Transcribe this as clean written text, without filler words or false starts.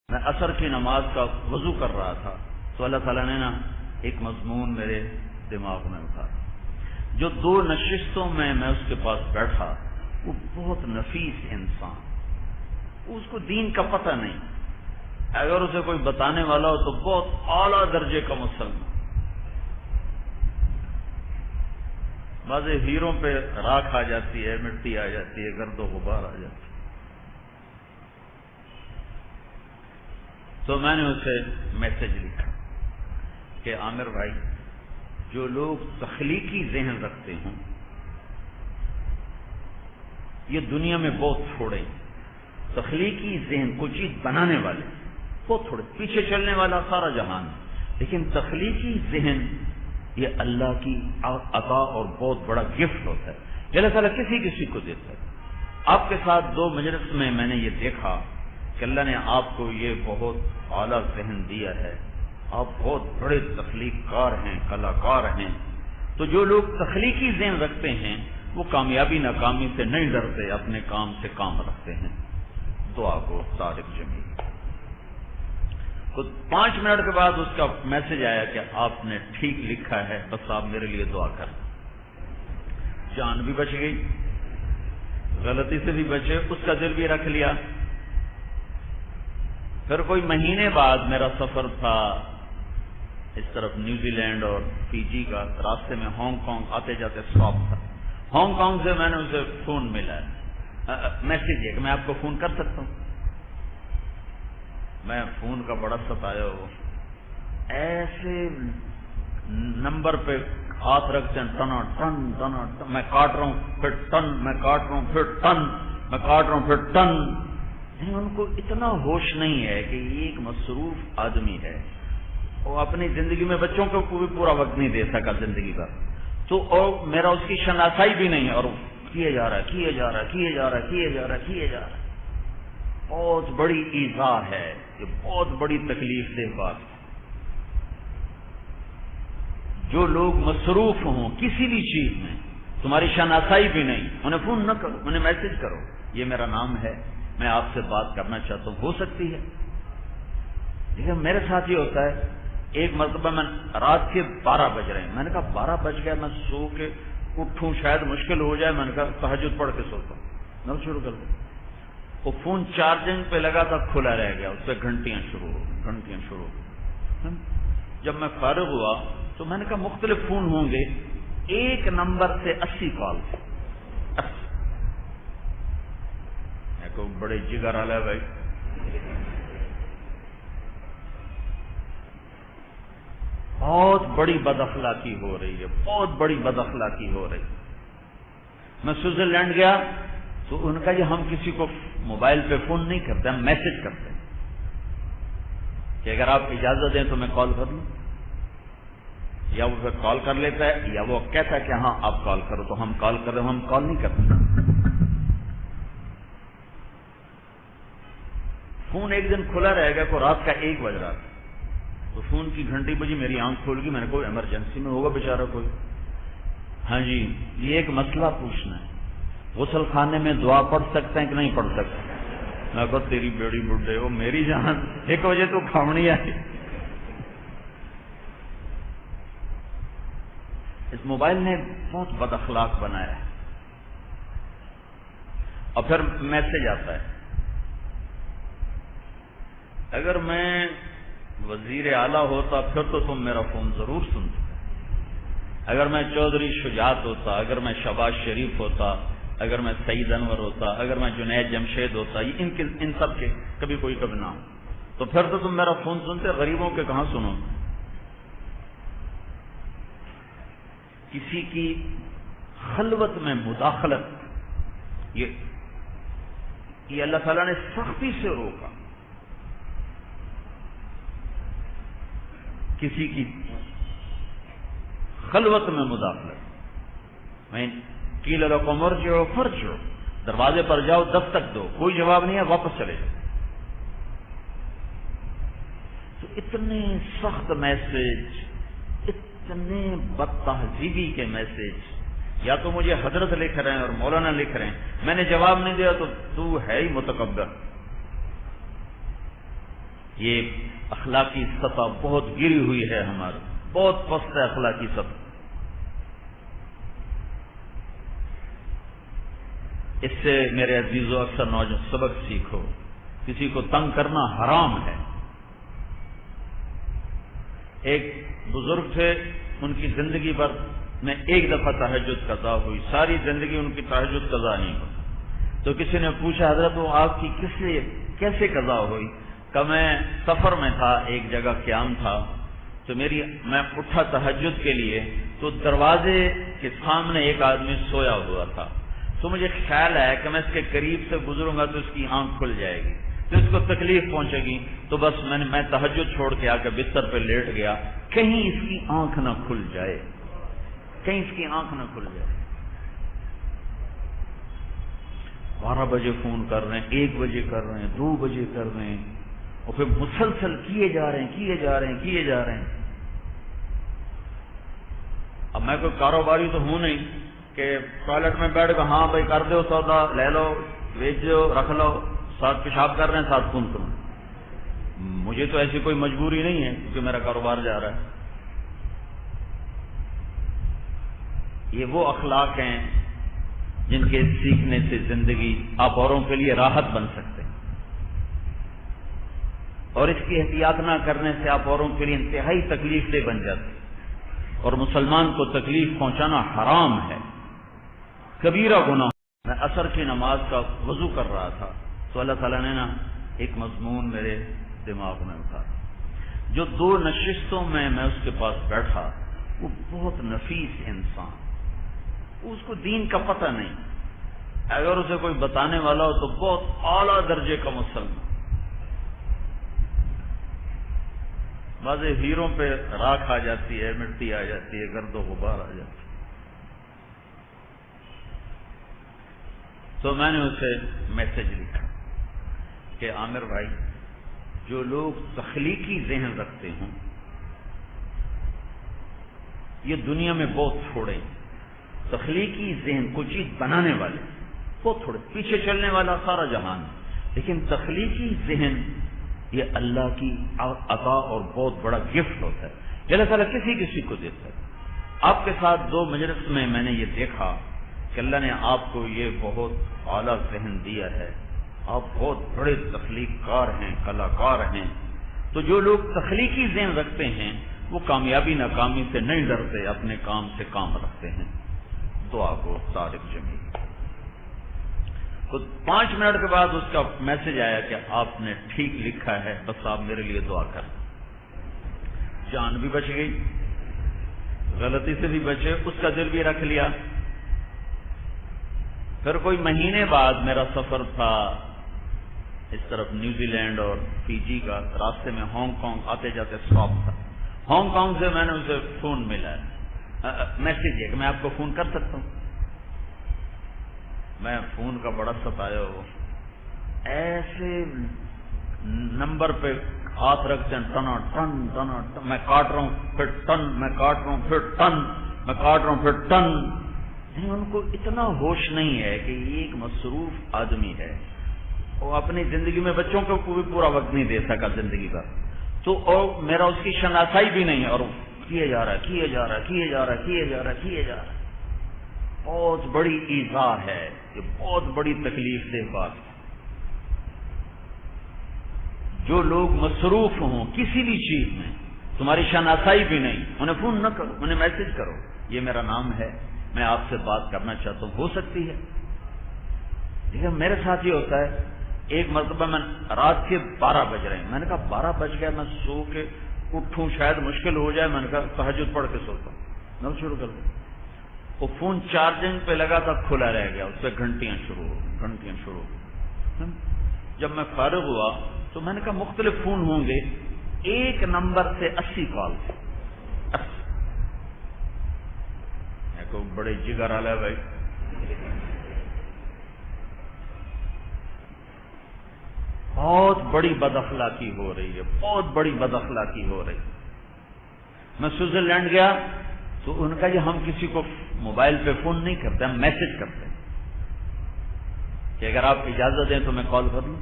میں عصر کی نماز کا وضو کر رہا تھا تو اللہ تعالیٰ نے نا ایک مضمون میرے دماغ میں اٹھایا. جو دو نشستوں میں اس کے پاس بیٹھا وہ بہت نفیس انسان، اس کو دین کا پتہ نہیں، اگر اسے کوئی بتانے والا ہو تو بہت اعلیٰ درجے کا مسلمان. بعض ہیروں پہ راکھ آ جاتی ہے، مٹی آ جاتی ہے، گرد و غبار آ جاتی ہے. تو میں نے اسے میسج لکھا کہ عامر بھائی، جو لوگ تخلیقی ذہن رکھتے ہوں یہ دنیا میں بہت تھوڑے ہیں. تخلیقی ذہن کو چیز بنانے والے بہت تھوڑے، پیچھے چلنے والا سارا جہان، لیکن تخلیقی ذہن یہ اللہ کی عطا اور بہت بڑا گفٹ ہوتا ہے. اللہ تعالیٰ کسی کو دیتا ہے. آپ کے ساتھ دو مجلس میں نے یہ دیکھا کہ اللہ نے آپ کو یہ بہت اعلیٰ ذہن دیا ہے، آپ بہت بڑے تخلیق کار ہیں، کلاکار ہیں. تو جو لوگ تخلیقی ذہن رکھتے ہیں وہ کامیابی ناکامی سے نہیں ڈرتے، اپنے کام سے کام رکھتے ہیں. دعا کو طارق جمیل. کچھ 5 منٹ کے بعد اس کا میسج آیا کہ آپ نے ٹھیک لکھا ہے، بس آپ میرے لیے دعا کریں. جان بھی بچ گئی، غلطی سے بھی بچے، اس کا دل بھی رکھ لیا. پھر کوئی مہینے بعد میرا سفر تھا اس طرف نیوزی لینڈ اور فیجی کا، راستے میں ہانگ کانگ آتے جاتے اسٹاپ تھا. ہانگ کانگ سے میں نے اسے فون ملا، میسج ہے کہ میں آپ کو فون کر سکتا ہوں. میں فون کا بڑا ستایا ہو، ایسے نمبر پہ ہاتھ رکھتے ہیں، ٹنا ٹن ٹنا ٹن، میں کاٹ رہا ہوں پھر ٹن، میں کاٹ رہا ہوں پھر ٹن، میں کاٹ رہا ہوں پھر ٹن. ان کو اتنا ہوش نہیں ہے کہ یہ ایک مصروف آدمی ہے، وہ اپنی زندگی میں بچوں کو بھی پورا وقت نہیں دے سکا زندگی کا. تو اور میرا اس کی شناسائی بھی نہیں ہے، اور کیے جا رہا ہے. بہت بڑی ایذا ہے، یہ بہت بڑی تکلیف دہ بات ہے. جو لوگ مصروف ہوں کسی بھی چیز میں، تمہاری شناسائی بھی نہیں، انہیں فون نہ کرو، انہیں میسج کرو، یہ میرا نام ہے، میں آپ سے بات کرنا چاہتا ہوں. ہو سکتی ہے. لیکن میرے ساتھ یہ ہوتا ہے، ایک مرتبہ میں رات کے 12 بج رہے ہیں، میں نے کہا 12 بج گیا، میں سو کے اٹھوں شاید مشکل ہو جائے، میں نے کہا تہجد پڑھ کے سوتا ہوں، میں شروع کر دوں. وہ فون چارجنگ پہ لگا تھا، کھلا رہ گیا، اس پہ گھنٹیاں شروع ہو. جب میں فارغ ہوا تو میں نے کہا مختلف فون ہوں گے، ایک نمبر سے 80 کال. کو بڑے جگر والا بھائی. بہت بڑی بد اخلاقی ہو رہی ہے، بہت بڑی بد اخلاقی ہو رہی. میں سوئٹزرلینڈ گیا تو ان کا یہ ہم کسی کو موبائل پہ فون نہیں کرتے، ہم میسج کرتے ہیں کہ اگر آپ اجازت دیں تو میں کال کر لوں. یا وہ پھر کال کر لیتا ہے، یا وہ کہتا ہے کہ ہاں آپ کال کرو، تو ہم کال کر رہے ہیں، ہم کال نہیں کرتے. فون ایک دن کھلا رہ گیا، کو رات کا 1 بج رہا تھا، تو فون کی گھنٹی بجی، میری آنکھ کھول گئی. میں نے کوئی ایمرجنسی میں ہوگا بیچارہ کوئی. ہاں جی، یہ ایک مسئلہ پوچھنا ہے، غسل خانے میں دعا پڑھ سکتے ہیں کہ نہیں پڑھ سکتے؟ میں کہا تیری بیڑی بڈھے ہو، میری جان 1 بجے تو کھاونی آئی. اس موبائل نے بہت بد اخلاق بنایا ہے. اور پھر میسج آتا ہے، اگر میں وزیر اعلیٰ ہوتا پھر تو تم میرا فون ضرور سنتے. اگر میں چودھری شجاعت ہوتا، اگر میں شہباز شریف ہوتا، اگر میں سعید انور ہوتا، اگر میں جنید جمشید ہوتا، ان سب کے کبھی کوئی کبھی نہ ہو، تو پھر تو تم میرا فون سنتے. غریبوں کے کہاں سنو. کسی کی خلوت میں مداخلت یہ اللہ تعالیٰ نے سختی سے روکا. کسی کی خلوت میں مداخلت. میں قیل لکم ارجعوا فارجعوا، دروازے پر جاؤ، دستک دو، کوئی جواب نہیں ہے، واپس چلے جاؤ. تو اتنے سخت میسج، اتنے بد تہذیبی کے میسج، یا تو مجھے حضرت لکھ رہے ہیں اور مولانا لکھ رہے ہیں، میں نے جواب نہیں دیا تو ہے ہی متکبر. یہ اخلاقی سطح بہت گری ہوئی ہے ہماری، بہت پست ہے اخلاقی سطح۔ اس سے میرے عزیزو اکثر نوجوان سبق سیکھو، کسی کو تنگ کرنا حرام ہے۔ ایک بزرگ تھے، ان کی زندگی بھر میں ایک دفعہ تہجد قضا ہوئی، ساری زندگی ان کی تہجد قضا نہیں ہوئی۔ تو کسی نے پوچھا حضرت وہ آپ کی کیسے قضا ہوئی؟ کہ میں سفر میں تھا، ایک جگہ قیام تھا، تو میں اٹھا تہجد کے لیے، تو دروازے کے سامنے ایک آدمی سویا ہوا تھا، تو مجھے خیال ہے کہ میں اس کے قریب سے گزروں گا تو اس کی آنکھ کھل جائے گی، تو اس کو تکلیف پہنچے گی، تو بس میں تہجد چھوڑ کے آ کے بستر پہ لیٹ گیا، کہیں اس کی آنکھ نہ کھل جائے، کہیں اس کی آنکھ نہ کھل جائے۔ 12 بجے فون کر رہے ہیں، 1 بجے کر رہے ہیں، 2 بجے کر رہے ہیں، اور پھر مسلسل کیے جا رہے ہیں۔ اب میں کوئی کاروباری تو ہوں نہیں کہ ٹوائلٹ میں بیٹھ کر ہاں بھائی کر دو سودا، لے لو، بیچ دو، رکھ لو، ساتھ پیشاب کر رہے ہیں ساتھ فون کرو۔ مجھے تو ایسی کوئی مجبوری نہیں ہے کیونکہ میرا کاروبار جا رہا ہے۔ یہ وہ اخلاق ہیں جن کے سیکھنے سے زندگی آپ اوروں کے لیے راحت بن سکتے ہیں، اور اس کی احتیاط نہ کرنے سے آپ اوروں کے لیے انتہائی تکلیف دہ بن جاتے ہیں، اور مسلمان کو تکلیف پہنچانا حرام ہے، کبیرہ گناہ۔ میں عصر کی نماز کا وضو کر رہا تھا تو اللہ تعالیٰ نے ایک مضمون میرے دماغ میں اتارا۔ جو 2 نشستوں میں اس کے پاس بیٹھا، وہ بہت نفیس انسان، اس کو دین کا پتہ نہیں، اگر اسے کوئی بتانے والا ہو تو بہت اعلیٰ درجے کا مسلمان۔ بعض ہیروں پہ راکھ آ جاتی ہے، مٹی آ جاتی ہے، گرد و غبار آ جاتی ہے۔ تو میں نے اسے میسج لکھا کہ عامر بھائی، جو لوگ تخلیقی ذہن رکھتے ہوں یہ دنیا میں بہت تھوڑے ہیں۔ تخلیقی ذہن کو چیز بنانے والے بہت تھوڑے، پیچھے چلنے والا سارا جہان، لیکن تخلیقی ذہن یہ اللہ کی عطا اور بہت بڑا گفٹ ہوتا ہے، اللہ تعالیٰ کسی کو دیتا ہے۔ آپ کے ساتھ 2 مجلس میں نے یہ دیکھا کہ اللہ نے آپ کو یہ بہت اعلیٰ ذہن دیا ہے، آپ بہت بڑے تخلیق کار ہیں، کلاکار ہیں۔ تو جو لوگ تخلیقی ذہن رکھتے ہیں وہ کامیابی ناکامی سے نہیں ڈرتے، اپنے کام سے کام رکھتے ہیں۔ دعا کو طارق جمیل۔ تو 5 منٹ کے بعد اس کا میسج آیا کہ آپ نے ٹھیک لکھا ہے، بس آپ میرے لیے دعا کریں۔ جان بھی بچ گئی، غلطی سے بھی بچے، اس کا دل بھی رکھ لیا۔ پھر کوئی مہینے بعد میرا سفر تھا اس طرف نیوزی لینڈ اور فی جی کا، راستے میں ہانگ کانگ آتے جاتے اسٹاپ تھا۔ ہانگ کانگ سے میں نے اسے فون ملا، میسج ہے کہ میں آپ کو فون کر سکتا ہوں۔ میں فون کا بڑا ستایا ہو، ایسے نمبر پہ ہاتھ رکھتے ہیں، ٹنا ٹن ٹنا ٹن، میں کاٹ رہا ہوں پھر ٹن، میں کاٹ رہا ہوں پھر ٹن، میں کاٹ رہا ہوں پھر ٹن۔ ان کو اتنا ہوش نہیں ہے کہ یہ ایک مصروف آدمی ہے، وہ اپنی زندگی میں بچوں کو بھی پورا وقت نہیں دے سکا زندگی کا، تو اور میرا اس کی شناسائی بھی نہیں ہے، اور کیے جا رہا ہے۔ بہت بڑی ایذا ہے، یہ بہت بڑی تکلیف دہ بات ہے۔ جو لوگ مصروف ہوں کسی بھی چیز میں، تمہاری شناسائی بھی نہیں، انہیں فون نہ کرو، انہیں میسج کرو، یہ میرا نام ہے، میں آپ سے بات کرنا چاہتا ہوں، ہو سکتی ہے۔ لیکن میرے ساتھ یہ ہوتا ہے، ایک مرتبہ میں رات کے 12 بج رہے ہیں، میں نے کہا 12 بج گیا، میں سو کے اٹھوں شاید مشکل ہو جائے، میں نے کہا تہجد پڑھ کے سوتا ہوں، نہ شروع کر دوں۔ وہ فون چارجنگ پہ لگا تھا، کھلا رہ گیا، اس سے گھنٹیاں شروع ہو۔ جب میں فارغ ہوا تو میں نے کہا مختلف فون ہوں گے، ایک نمبر سے 80 کال تھے، 80۔ میں کو بڑے جگر والا ہے بھائی، بہت بڑی بد اخلاقی ہو رہی ہے، بہت بڑی بد اخلاقی ہو رہی ہے۔ میں سوئٹزرلینڈ گیا تو ان کا یہ ہم کسی کو موبائل پہ فون نہیں کرتے، ہم میسج کرتے ہیں کہ اگر آپ اجازت دیں تو میں کال کر لوں۔